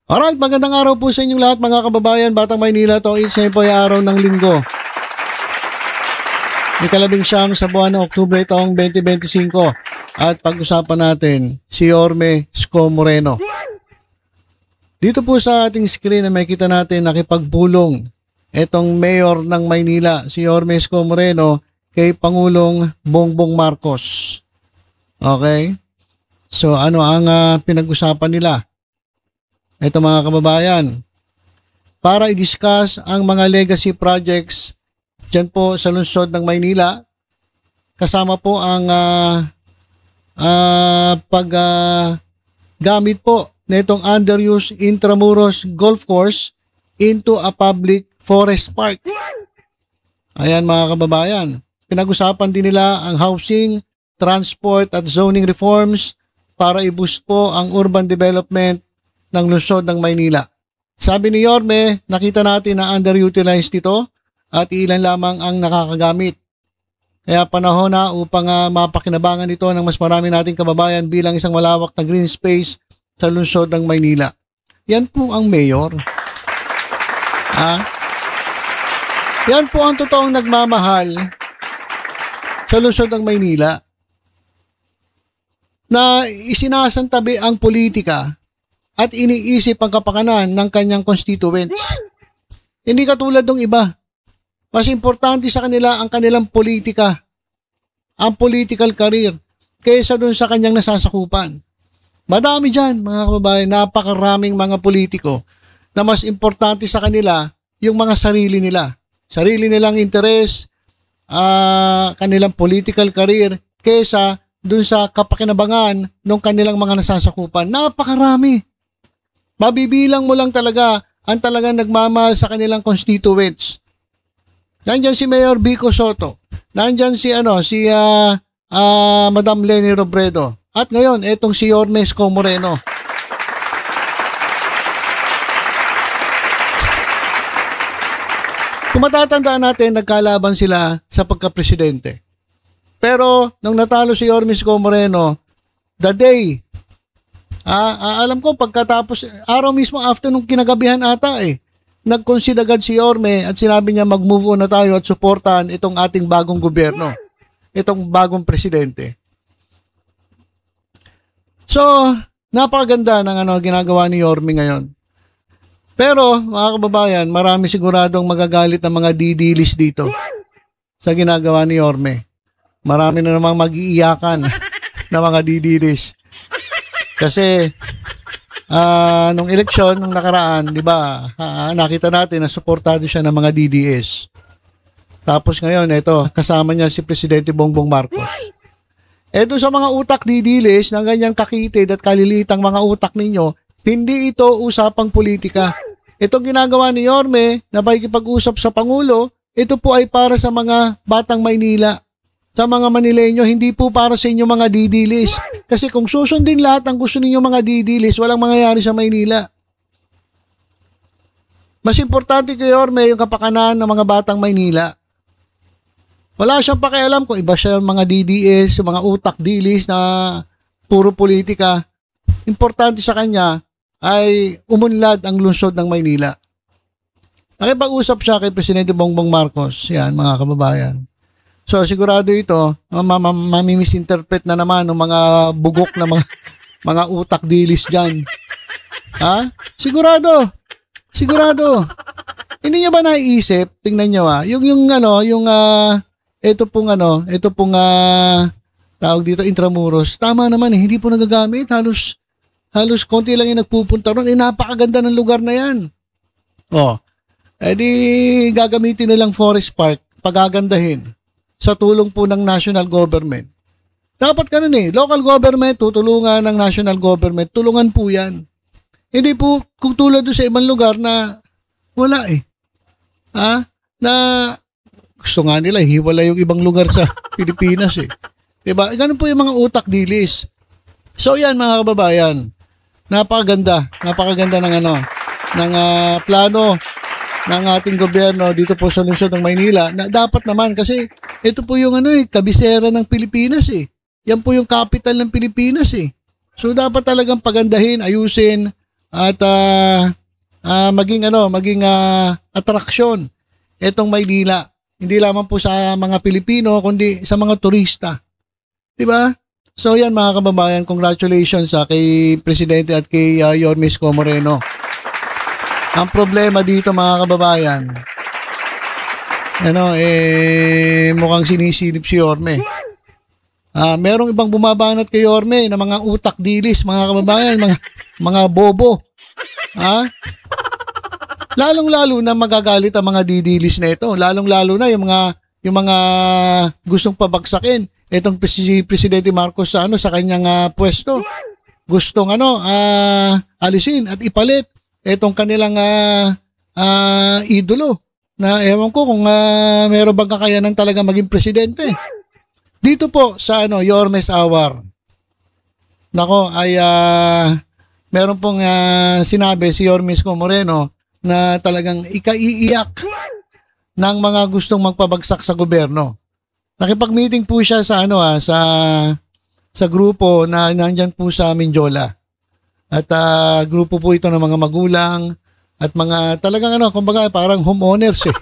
Alright, magandang araw po sa inyong lahat mga kababayan, Batang Maynila. It's ngayon po ay araw ng linggo. Ikalabing-siyam sa buwan ng Oktubre taong 2025. At pag-usapan natin si Yorme Isko Moreno. Dito po sa ating screen na makita natin nakipagbulong itong mayor ng Maynila, si Yorme Isko Moreno, kay Pangulong Bongbong Marcos. Okay? So ano ang pinag-usapan nila? Ito mga kababayan, para i-discuss ang mga legacy projects dyan po sa lungsod ng Maynila, kasama po ang paggamit po nitong underused Intramuros Golf Course into a public forest park. Ayan mga kababayan, pinag-usapan din nila ang housing, transport at zoning reforms para i-boost po ang urban development ng lungsod ng Maynila. Sabi ni Yorme, nakita natin na underutilized ito at ilan lamang ang nakakagamit. Kaya panahon na upang mapakinabangan ito ng mas marami nating kababayan bilang isang malawak na green space sa lungsod ng Maynila. Yan po ang mayor. Yan po ang totoong nagmamahal sa lungsod ng Maynila na isinasantabi ang politika at iniisip ang kapakanan ng kanyang constituents. Hindi katulad ng iba. Mas importante sa kanila ang kanilang politika, ang political career, kaysa dun sa kanyang nasasakupan. Madami dyan, mga kababayan, napakaraming mga politiko na mas importante sa kanila yung mga sarili nila. Sarili nilang interes, kanilang political career, kaysa dun sa kapakinabangan ng kanilang mga nasasakupan. Napakarami. Mabibilang mo lang talaga ang talagang nagmamahal sa kanilang constituents. Nandyan si Mayor Vico Soto. Nandyan si Madam Leni Robredo. At ngayon, etong si Yorme Isko Moreno. Kung matatandaan natin, nagkalaban sila sa pagka-presidente. Pero, nung natalo si Yorme Isko Moreno, the day, alam ko pagkatapos, araw mismo after nung kinagabihan ata nag-concede agad si Yorme at sinabi niya mag-move on na tayo at suportahan itong ating bagong gobyerno, itong bagong presidente. So, napakaganda ng ginagawa ni Yorme ngayon. Pero, mga kababayan, marami siguradong magagalit ng mga didilis dito sa ginagawa ni Yorme. Marami na namang mag-iiyakan na mga didilis. Kasi nung eleksyon nung nakaraan, 'di ba? Nakita natin na suportado siya ng mga DDS. Tapos ngayon, ito, kasama niya si Presidente Bongbong Marcos. Doon sa mga utak didilis ng ganyang kakitid at kalilitang mga utak ninyo, hindi ito usapang politika. Itong ginagawa ni Yorme na pakikipag-usap sa Pangulo, ito po ay para sa mga batang Maynila. Sa mga Manileño, hindi po para sa inyo mga didilis. Kasi kung susundin lahat ang gusto ninyo mga didilis, walang mangyayari sa Maynila. Mas importante kay Yorme yung kapakanan ng mga batang Maynila. Wala siyang pakialam kung iba siya mga DDS, mga utak dilis na puro politika. Importante sa kanya ay umunlad ang lungsod ng Maynila. Nakipag-usap siya kay Presidente Bongbong Marcos. Yan, mga kababayan. So sigurado ito, mamimisinterpret na naman ng mga bugok na mga utak dilis diyan. Sigurado. Hindi niyo ba naiisip, tingnan niyo ito pong tawag dito Intramuros. Tama naman hindi po nagagamit, halos konti lang yung nagpupunta ron. Napakaganda ng lugar na yan. Di gagamitin nilang forest park, pagagandahin. Sa tulong po ng national government. Dapat ganun local government, tutulungan ng national government, tulungan po yan. Hindi po kung tulad doon sa ibang lugar na wala na gusto nga nila, hiwala yung ibang lugar sa Pilipinas Diba? Ganun po yung mga utak dilis. So yan mga kababayan, napakaganda ng plano ng ating gobyerno dito po sa lungsod ng Maynila na dapat naman kasi ito po yung kabisera ng Pilipinas Yan po yung capital ng Pilipinas So dapat talagang pagandahin, ayusin at maging atraksyon itong Maynila. Hindi lamang po sa mga Pilipino kundi sa mga turista. 'Di ba? So yan mga kababayan, congratulations kay Presidente at kay Yorme Isko Moreno. Ang problema dito mga kababayan, mukhang sinisilip si Yorme. Merong ibang bumabanat kay Yorme na mga utak dilis mga kababayan, mga bobo. Lalong-lalo na magagalit ang mga didilis na ito. Lalong-lalo na yung mga gustong pabagsakin itong si Presidente Marcos sa kanyang pwesto. Gustong alisin at ipalit itong kanilang idolo na ewan ko kung meron bang kakayanan talaga maging presidente. Dito po sa Yormes Hour, nako ay meron pong sinabi si Yorme Isko Moreno na talagang ikaiiyak ng mga gustong magpabagsak sa gobyerno. Nakipag-meeting po siya sa sa grupo na nandyan po sa Mindiola. At grupo po ito ng mga magulang at mga talagang kumbaga parang homeowners eh.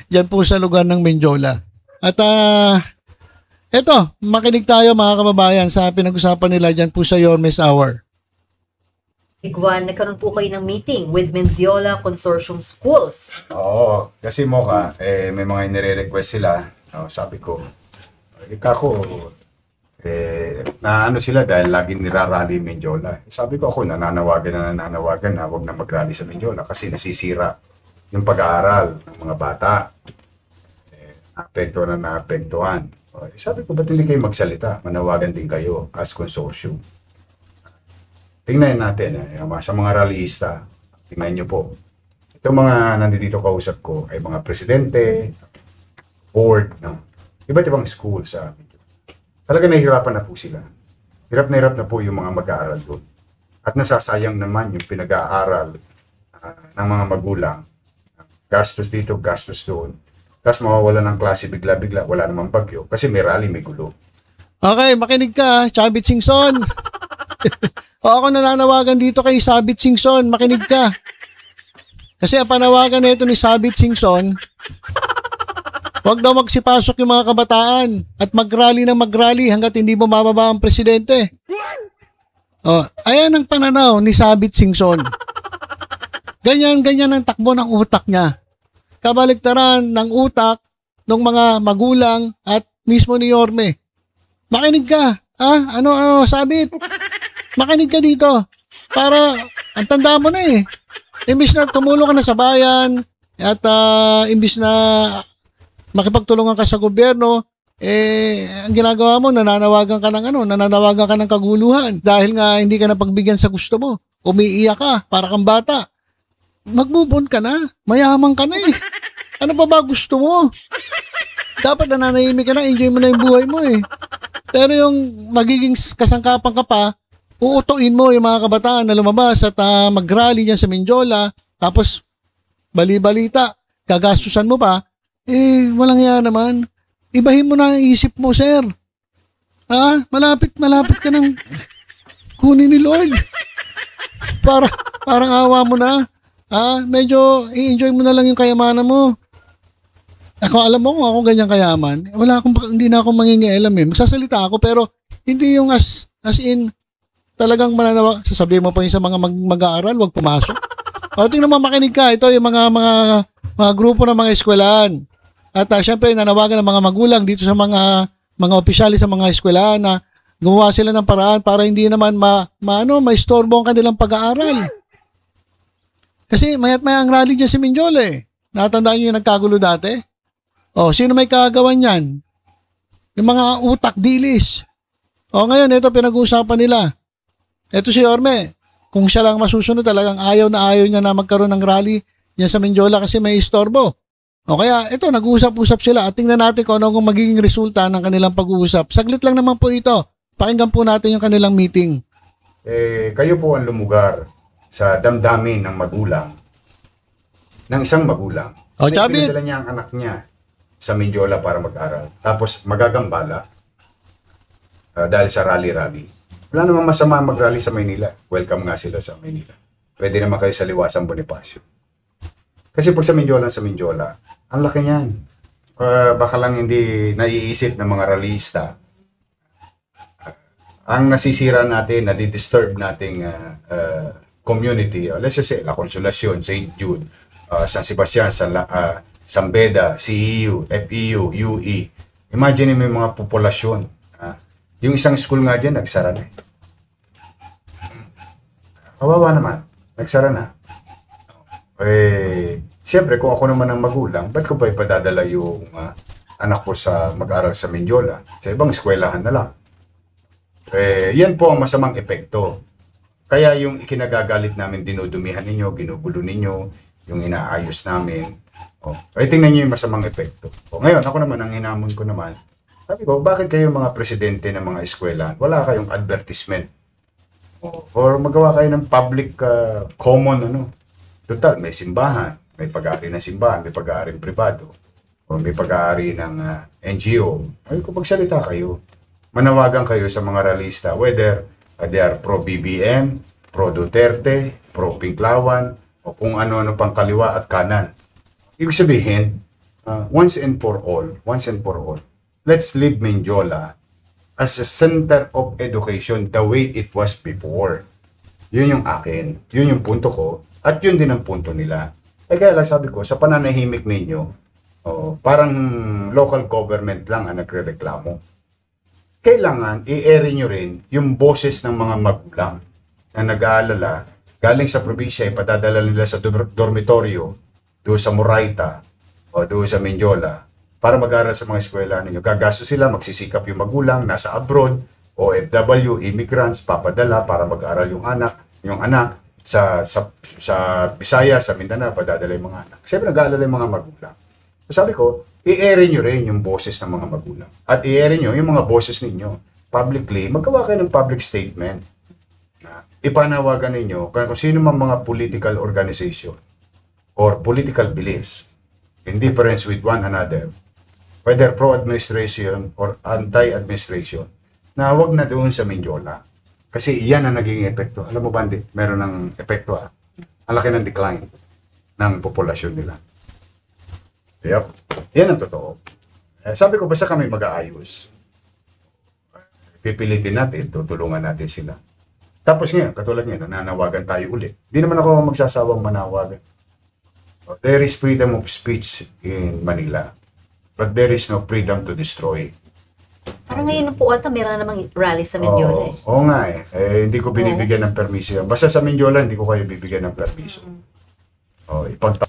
Diyan po sa lugar ng Mindiola. At eto, makinig tayo mga kababayan sa pinag-usapan nila diyan po sa Yormes Hour. Iguan, nagkaroon po kayo ng meeting with Mendiola Consortium Schools. Oo, kasi Mocha, may mga nire-request sila. Sabi ko, na sila dahil lagi nirarally Mendiola. Sabi ko ako, nananawagan na huwag na mag-rally sa Mendiola kasi nasisira yung pag-aaral ng mga bata. Naapektuhan. Sabi ko, ba't hindi kayo magsalita? Manawagan din kayo as consortium. Tingnan natin, sa mga rallyista, tingnan nyo po. Itong mga nandito kausap ko ay mga presidente, board, iba't ibang school sa amin. Talaga nahihirapan na po sila. Hirap na po yung mga mag-aaral doon. At nasasayang naman yung pinag-aaral ng mga magulang. Gastos dito, gastos doon. Tapos mawawala ng klase bigla-bigla, wala namang bagyo. Kasi may rally, may gulo. Okay, makinig ka, Chabit Singson. O ako nananawagan dito kay Sabit Singson, makinig ka. Kasi ang panawagan na ito ni Sabit Singson, huwag daw magsipasok yung mga kabataan at mag-rally hanggat hindi bumababa ang presidente. Ayan ang pananaw ni Sabit Singson. Ganyan ang takbo ng utak niya. Kabaliktaran ng utak ng mga magulang at mismo ni Yorme. Makinig ka. Sabit? Makinig ka dito. Para, ang tanda mo na eh. Imbis na tumulong ka na sa bayan at imbis na makipagtulungan ka sa gobyerno, ang ginagawa mo, nananawagan ka ng kaguluhan dahil nga hindi ka napagbigyan sa gusto mo. Umiiyak ka para kang bata. Mag-move on ka na. Mayaman ka na eh. Ano pa ba gusto mo? Dapat nananahimik ka na, enjoy mo na yung buhay mo eh. Pero yung magiging kasangkapan ka pa, uutuin mo yung mga kabataan na lumabas at mag-rally dyan sa Mindiola, tapos bali-balita, gagastusan mo pa, walang yan naman. Ibahin mo na ang isip mo, sir. Malapit ka ng kunin ni Lord. Parang awa mo na. Medyo i-enjoy mo na lang yung kayamanan mo. Alam mo kung ako ganyan kayaman, hindi na ako mangingialam eh. Magsasalita ako pero hindi yung as in talagang sasabihin mo pa yung sa mga mag-aaral, wag pumasok. Tingnan mo, makinig ka. Ito yung mga grupo ng mga eskwelahan. At syempre, nanawagan ng mga magulang dito sa mga opisyali sa mga eskwelahan na gumawa sila ng paraan para hindi naman maistorbo ang kanilang pag-aaral. Kasi mayat-maya ang rally dyan si Mindiola eh. Natandaan nyo yung nagkagulo dati? Sino may kagawan yan? Yung mga utak dilis. Ngayon, ito pinag-uusapan nila. Ito si Yorme, kung siya lang masusunod talagang ayaw niya na magkaroon ng rally niya sa Mindiola kasi may istorbo. Kaya ito, nag-uusap-usap sila at tingnan natin kung ano magiging resulta ng kanilang pag-uusap. Saglit lang naman po ito. Pakinggan po natin yung kanilang meeting. Kayo po ang lumugar sa damdamin ng magulang, ng isang magulang. Chabit! Pinadala niya ang anak niya sa Mindiola para mag-aral. Tapos magagambala dahil sa rally-rally. Wala namang masama mag-rally sa Maynila. Welcome nga sila sa Maynila. Pwede naman kayo sa Liwasang Bonifacio. Kasi pag sa Mindiola, ang laki niyan. Baka lang hindi naiisip ng mga rallyista. Ang nasisira natin, nadi-disturb nating community, let's just say, La Consolacion, St. Jude, San Sebastian, San Beda, CEU, FEU, UE. Imagine mo yung mga populasyon. Yung isang school nga dyan, nagsara na. Kawawa naman, nagsara na. Siyempre, kung ako naman ang magulang, ba't ko pa ipadadala yung anak ko sa mag-aral sa Mindiola? Sa ibang eskwelahan na lang. Yan po ang masamang epekto. Kaya yung ikinagagalit namin, dinudumihan ninyo, ginugulo ninyo, yung inaayos namin. Tingnan nyo yung masamang epekto. Ngayon, ako naman, ang hinamon ko naman, sabi ko, bakit kayo mga presidente ng mga eskwelahan, wala kayong advertisement? Or magawa kayo ng public common, Total, may simbahan, may pag-aari ng simbahan, may pag-aari ng pribado, o may pag-aari ng NGO. Ay, kung magsalita kayo, manawagan kayo sa mga rallyista, whether they are pro-BBM, pro-Duterte, pro-Pinklawan, o kung ano-ano pang kaliwa at kanan. Ibig sabihin, once and for all, let's leave Mindiola as a center of education the way it was before. Yun yung akin. Yun yung punto ko. At yun din ang punto nila. Kaya lang sabi ko, sa pananahimik ninyo, parang local government lang ang nagre-reklamo. Kailangan i-air nyo rin yung boses ng mga magulang na nag-aalala, galing sa probinsya, ipadadala nila sa dormitoryo, doon sa Moraita, o doon sa Mindiola, para mag-aaral sa mga eskwela ninyo. Gagasto sila, magsisikap yung magulang, nasa abroad, OFW, immigrants, papadala para mag-aaral yung anak, sa Bisaya, sa Mindanao, padadala yung mga anak. Siyempre, nag-aalala yung mga magulang. So, sabi ko, i-air nyo rin yung boses ng mga magulang. At i-air nyo yung mga boses ninyo. Publicly, magawa kayo ng public statement. Ipanawagan ninyo kung sino mang mga political organization or political beliefs in difference with one another, whether pro-administration or anti-administration, na huwag na doon sa Mindiola. Kasi iyan ang naging epekto. Alam mo ba, meron ng epekto. Ang laki ng decline ng populasyon nila. Yep. Yan ang totoo. Sabi ko, basta kami mag-aayos. Pipilitin natin, tutulungan natin sila. Tapos ngayon, katulad ngayon, nananawagan tayo ulit. Hindi naman ako magsasawang manawagan. There is freedom of speech in Manila. But there is no freedom to destroy. Parang ngayon po ata meron na namang rally sa Mindiola. Oo nga hindi ko binibigyan ng permiso. Basta sa Mindiola, hindi ko kayo bibigyan ng permiso.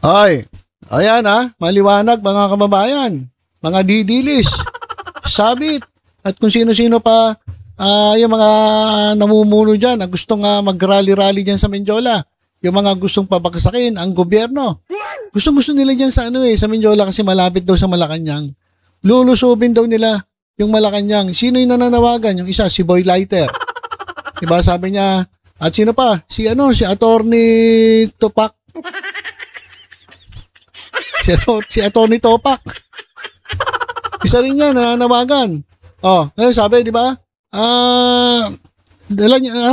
Ay, ayan maliwanag mga kababayan, mga didilis, sabit, at kung sino-sino pa yung mga namumuno dyan na gustong mag-rally-rally dyan sa Mindiola. Yung mga gustong pabagsakin ang gobyerno. Gusto nila dyan sa sa Mindiola kasi malapit daw sa Malacanang. Lulusubin daw nila yung Malacanang. Sino yung nananawagan? Yung isa, si Boy Lighter. Diba sabi niya, at sino pa? Si Attorney Topak. Si Attorney Topak. Isa rin yan, nananawagan. Ngayon sabi, di ba?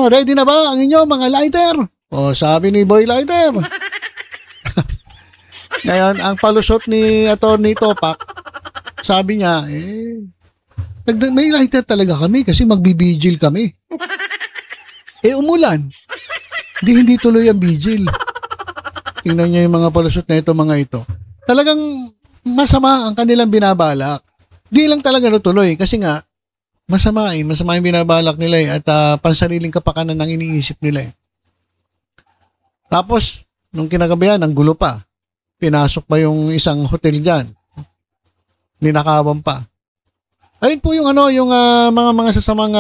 Ready na ba ang inyo mga lighter? Sabi ni Boy Lighter. Ngayon, ang palusot ni Attorney Topak, sabi niya, may lighter talaga kami kasi magbibigil kami. Umulan. Hindi tuloy ang vigil. Tingnan niyo yung mga palusot na ito, mga ito. Talagang masama ang kanilang binabalak. Di lang talaga natuloy kasi nga, masama yung binabalak nila at pansariling kapakanan ang iniisip nila. Tapos, nung kinagabihan, ang gulo pa. Pinasok pa yung isang hotel dyan. Ninakawan pa. Ayun po yung mga sasamang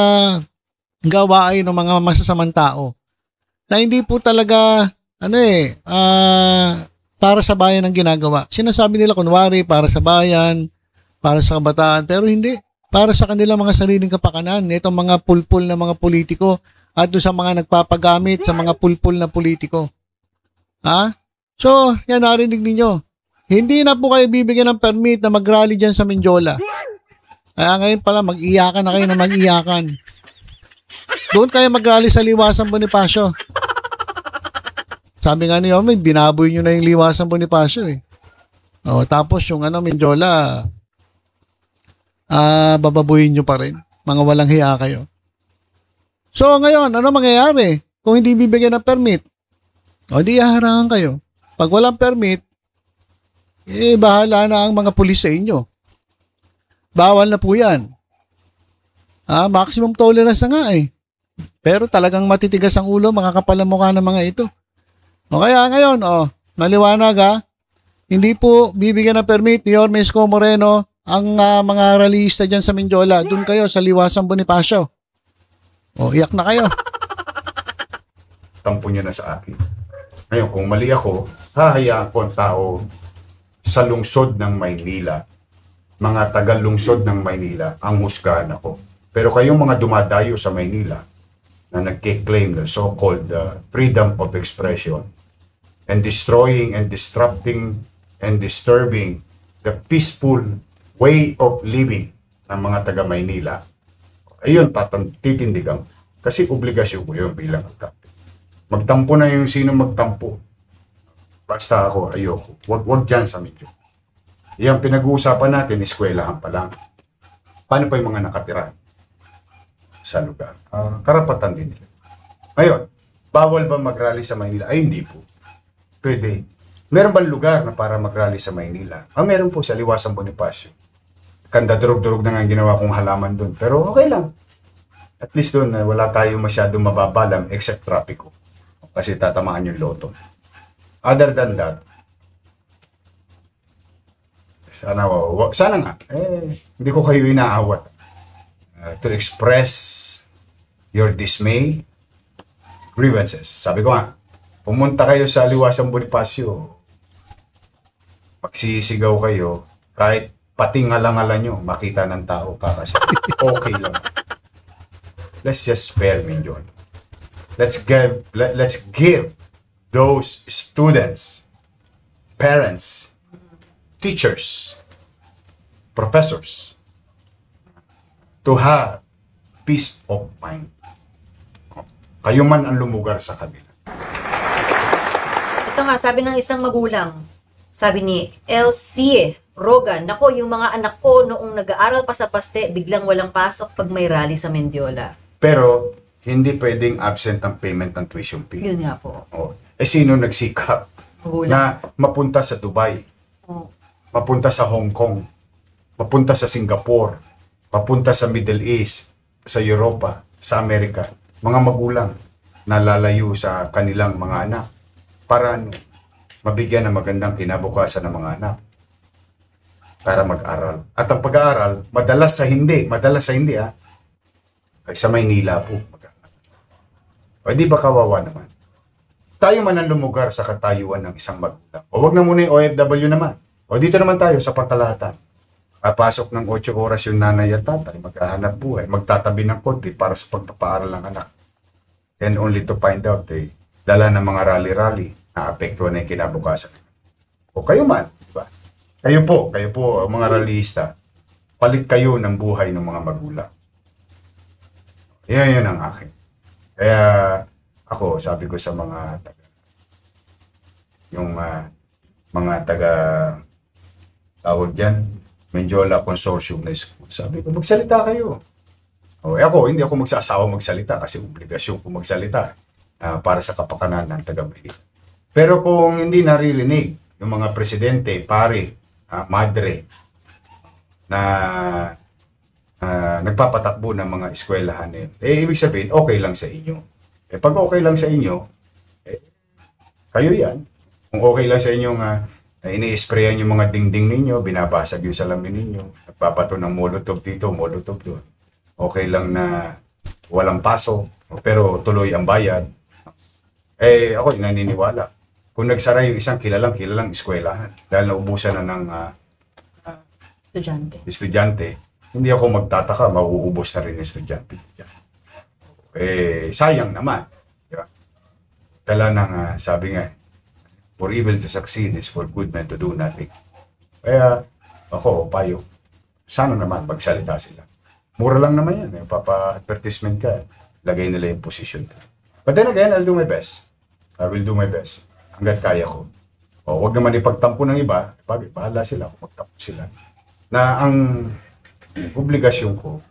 gawain ng mga masasamang tao. Na hindi po talaga para sa bayan ang ginagawa. Sinasabi nila kunwari para sa bayan, para sa kabataan, pero hindi. Para sa kanilang mga sariling kapakanan. Itong mga pulpul na mga politiko at doon sa mga nagpapagamit sa mga pulpul na politiko. So, yan narinig ninyo. Hindi na po kayo bibigyan ng permit na mag-rally dyan sa Mindiola. Kaya ngayon pala, mag-iyakan na kayo na mag-iyakan. Doon kayo mag-rally sa Liwasan Bonifacio. Sabi nga ni Yorme, binaboy nyo na yung Liwasan Bonifacio eh. O, tapos yung Mindiola, bababuhin nyo pa rin. Mga walang hiya kayo. So ngayon, ano mangyayari? Kung hindi bibigyan ng permit, o di haharangan kayo. Pag walang permit, bahala na ang mga pulis sa inyo. Bawal na po yan. Maximum tolerance na nga eh. Pero talagang matitigas ang ulo, makakapal ang mukha ng mga ito. O kaya ngayon, maliwanag hindi po bibigyan ng permit ni Yorme Isko Moreno ang mga rallyista dyan sa Mindiola. Doon kayo sa Liwasan Bonifacio. O, iyak na kayo. Tampo niya na sa akin. Ngayon, kung mali ako, hahayaan ko ang tao sa lungsod ng Maynila, mga taga-lungsod ng Maynila, ang husgahan ako. Pero kayong mga dumadayo sa Maynila na nagkiklaim ng so-called freedom of expression and destroying and disrupting and disturbing the peaceful way of living ng mga taga-Maynila, ayun, titindigan. Kasi obligasyon ko yun bilang captain. Magtampo na yung sino magtampo. Basta ako, ayoko. Wag dyan sa medyo. Yung pinag-uusapan natin, eskwelahan pa lang. Paano pa yung mga nakatira sa lugar? Karapatan din nila. Ngayon, bawal ba mag-rally sa Maynila? Ay, hindi po. Pwede. Meron ba lugar na para mag-rally sa Maynila? Meron po sa Liwasan Bonifacio. Kanda durog-durog na nga ang ginawa kong halaman doon. Pero okay lang. At least doon, wala tayo masyadong mababalam except trapiko. Kasi tatamaan yung loto. Other than that, sana nga, hindi ko kayo inaawat to express your dismay, grievances. Sabi ko nga, pumunta kayo sa Liwasan Bonifacio, magsisigaw kayo, kahit pati ngalangalan nyo, makita ng tao, kakasya. Okay lang. Let's just spare Mindiola. Let's give those students, parents, teachers, professors to have peace of mind. Kayo man ang lumugar sa kanila. Ito nga, sabi ng isang magulang, sabi ni LC Rogan, nako, yung mga anak ko noong nag-aaral pa sa Paste, biglang walang pasok pag may rally sa Mendiola. Pero, hindi pwedeng absent ang payment ng tuition fee. Yun nga po. Sino nagsikap Magulang. na mapunta sa Dubai, mapunta sa Hong Kong, mapunta sa Singapore, mapunta sa Middle East, sa Europa, sa Amerika, mga magulang na lalayo sa kanilang mga anak para mabigyan ng magandang kinabukasan ng mga anak para mag-aral. At ang pag-aaral, madalas sa hindi ay sa Maynila po. O di ba kawawa naman? Tayo man ang lumugar sa katayuan ng isang magulang. O wag na muna yung OFW naman. O dito naman tayo sa pangkalahatan. Papasok ng 8 oras yung nanay at tatay, maghahanap buhay, magtatabi ng konti para sa pagpapaaral ng anak. And only to find out, dala ng mga rally-rally na apektuhan na yung kinabukasan. O kayo man, di ba? Kayo po, mga rallyista, palit kayo ng buhay ng mga magulang. Yan ang akin. Kaya ako, sabi ko sa mga tawag dyan, Mendiola Consortium na school. Sabi ko, magsalita kayo. Hindi ako magsasawa magsalita kasi obligasyon ko magsalita para sa kapakanan ng taga-Maynila. Pero kung hindi naririnig yung mga presidente, pare, madre, na nagpapatakbo ng mga eskwelahan, ibig sabihin, okay lang sa inyo. Pag okay lang sa inyo, kayo yan. Kung okay lang sa inyo ini-sprayan yung mga dingding ninyo, binabasag yung salamin ninyo, nagpapato ng molotov dito, molotov doon. Okay lang na walang paso, pero tuloy ang bayad. Ako naniniwala. Kung nagsara yung isang kilalang eskwelahan, dahil naubusan na ng estudyante, hindi ako magtataka, mauubos na rin yung estudyante. Sayang naman. Diba? Tala ng, sabi nga, for evil to succeed is for good men to do nothing. Kaya, ako, payo, sana naman magsalita sila. Mura lang naman yan. Papa-advertisement ka. lagay nila yung posisyon. But then again, I'll do my best. I will do my best. Hanggat kaya ko. O, wag naman ipagtampo ng iba. Bahala sila kung magtampo sila. Na ang obligasyon ko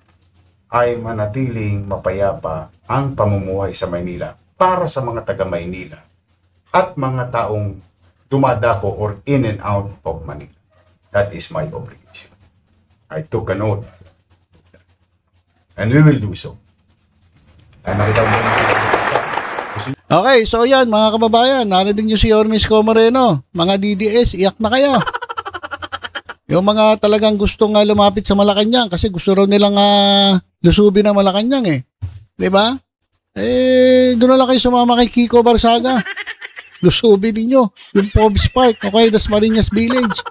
ay manatiling mapayapa ang pamumuhay sa Maynila para sa mga taga Maynila at mga taong dumadako or in and out of Manila. That is my obligation. I took an oath. And we will do so. Ay, nakita mo Okay, so yan mga kababayan, narinig nyo si Yorme Isko Moreno. Mga DDS, iyak na kayo. Yung mga talagang gustong lumapit sa Malacanang kasi gusto raw nilang lusubin ang Malacanang eh. 'Di ba? Doon na lang kayo sumama kay Kiko Barsaga. Lusubin ninyo yung Pobs Park o kaya Dasmariñas Village.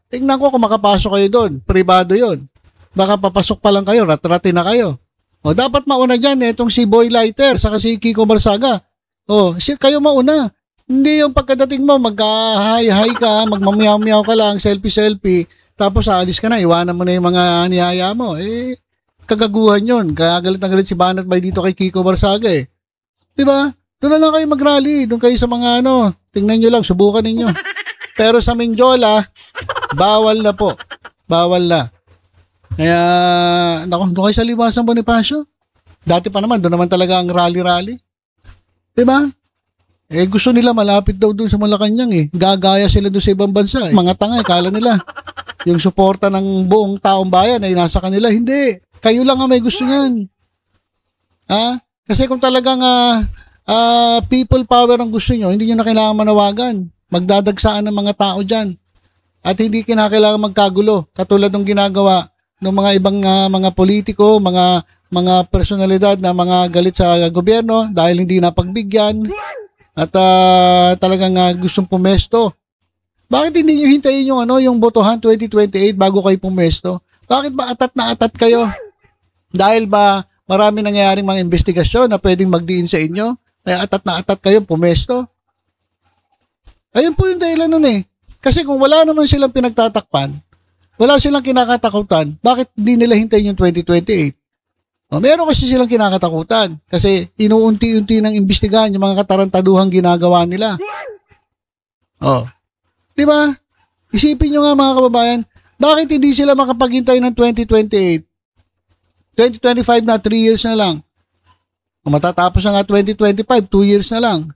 Tingnan ko kung makapasok kayo doon. Pribado 'yon. Baka papasok pa lang kayo, rat-ratin na kayo. O dapat mauna diyan itong si Boy Lighter saka si Kiko Barsaga. Kayo mauna. Hindi yung pagkadating mo, magka-hi-hi ka, magmamiyaw-miyaw ka lang, selfie-selfie, tapos aalis ka na, iwanan mo na yung mga niyaya mo. Kagaguhan yun. Kaya galit na galit si Banat Bay dito kay Kiko Barsaga eh. Diba? Doon na lang kayo mag-rally. Doon kayo sa mga tingnan nyo lang, subukan ninyo. Pero sa Mindiola, bawal na po. Bawal na. Kaya, doon kayo sa Liwasan Bonifacio. Dati pa naman, doon naman talaga ang rally-rally. Diba? Gusto nila malapit daw doon sa Malacanang eh. Gagaya sila doon sa ibang bansa eh. Mga tanga, kala nila. Yung suporta ng buong taong bayan ay nasa kanila. Hindi. Kayo lang ang may gusto niyan. Kasi kung talagang people power ang gusto nyo, hindi nyo na kailangan manawagan. Magdadagsaan ng mga tao dyan. At hindi kinakailangan magkagulo. Katulad ng ginagawa ng mga ibang mga politiko, mga personalidad na mga galit sa gobyerno dahil hindi napagbigyan. At talagang gustong pumesto. Bakit hindi nyo hintayin yung botohan 2028 bago kayo pumesto? Bakit ba atat na atat kayo? Dahil ba marami nangyayaring mga investigasyon na pwedeng magdiin sa inyo? Kaya atat na atat kayo pumesto? Ayun po yung dahilan nun eh. Kasi kung wala naman silang pinagtatakpan, wala silang kinakatakutan, bakit hindi nila hintayin yung 2028? Meron kasi silang kinakatakutan kasi inuunti-unti ng imbestigahan yung mga katarantaduhang ginagawa nila. Di ba? Isipin nyo nga mga kababayan, bakit hindi sila makapaghintay ng 2028? 2025 na, 3 years na lang. Kung matatapos na nga 2025, 2 years na lang.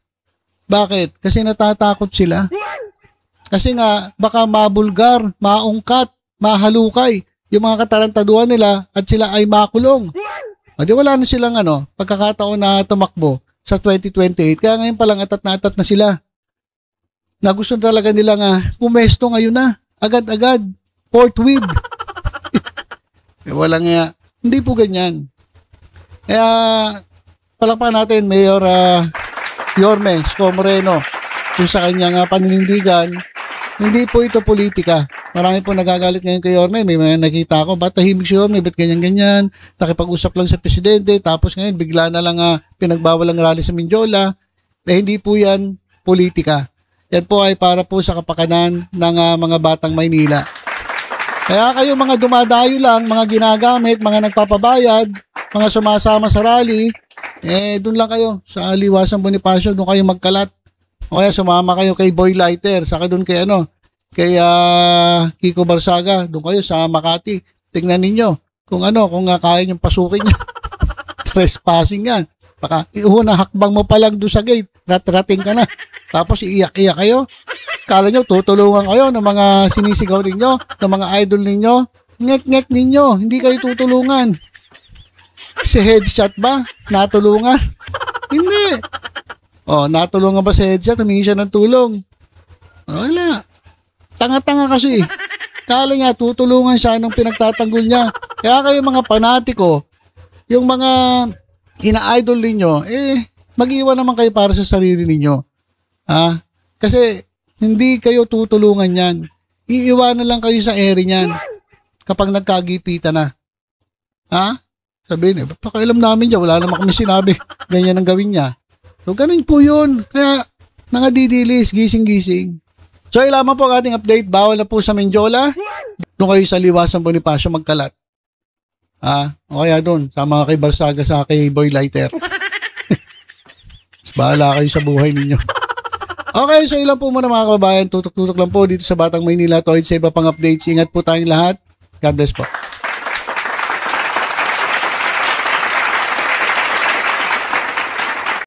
Bakit? Kasi natatakot sila. Kasi nga, baka mabulgar, maungkat, mahalukay yung mga katarantaduhan nila at sila ay makulong. Di wala na silang pagkakataon na tumakbo sa 2028. Kaya ngayon palang atat na sila. Na gusto talaga nila pumesto ngayon na. Agad-agad. Forthwith. Walang nga. Hindi po ganyan. Kaya palakpakan natin Mayor Yorme Isko Moreno kung sa kanyang paninindigan. Hindi po ito politika. Marami po nagagalit ngayon kay Yorme. May mga nakita ko, ba't tahimik si Yorme? Ba't ganyan-ganyan? Nakipag-usap lang sa presidente. Tapos ngayon, bigla na lang pinagbawal ang rally sa Mindiola. Hindi po yan politika. Yan po ay para po sa kapakanan ng mga batang Maynila. Kaya kayo mga dumadayo lang, mga ginagamit, mga nagpapabayad, mga sumasama sa rally, doon lang kayo sa Liwasan Bonifacio, doon kayo magkalat. O kaya sumama kayo kay Boy Lighter, saka doon kay kay Kiko Barsaga, doon kayo sa Makati. Tingnan ninyo kung kung kaya niyong pasukin niya. Trespassing yan. Baka unang hakbang mo pa lang doon sa gate, rat-rating ka na. Tapos iiyak-iyak kayo. Kala nyo, tutulungan kayo ng mga sinisigaw ninyo, ng mga idol ninyo. Ngek-ngek ninyo, hindi kayo tutulungan. Si headshot ba? Natulungan? Hindi. Natulungan ba si headshot? Humingi siya ng tulong. Wala. Tanga-tanga kasi. Kala niya, tutulungan siya nung pinagtatanggol niya. Kaya kayo mga panatiko, yung mga ina-idol ninyo, mag-iwan naman kayo para sa sarili ninyo. Kasi hindi kayo tutulungan yan. Iiwanan lang kayo sa ere niyan kapag nagkagipitan na. Sabihin, pakialam namin dyan, wala naman kami sinabi. Ganyan ang gawin niya. So, ganun po yun. Kaya, mga didilis, gising-gising. So, ilaman po ang ating update. Bawal na po sa Mindiola. Doon kayo sa Liwasan Bonifacio magkalat. O kaya doon, sama kay Barsaga sa kay Boy Lighter. Bahala kayo sa buhay ninyo. Okay, so ilan po muna mga kababayan. Tutok-tutok lang po dito sa Batang Maynila. Toid sa iba pang updates. Ingat po tayong lahat. God bless po.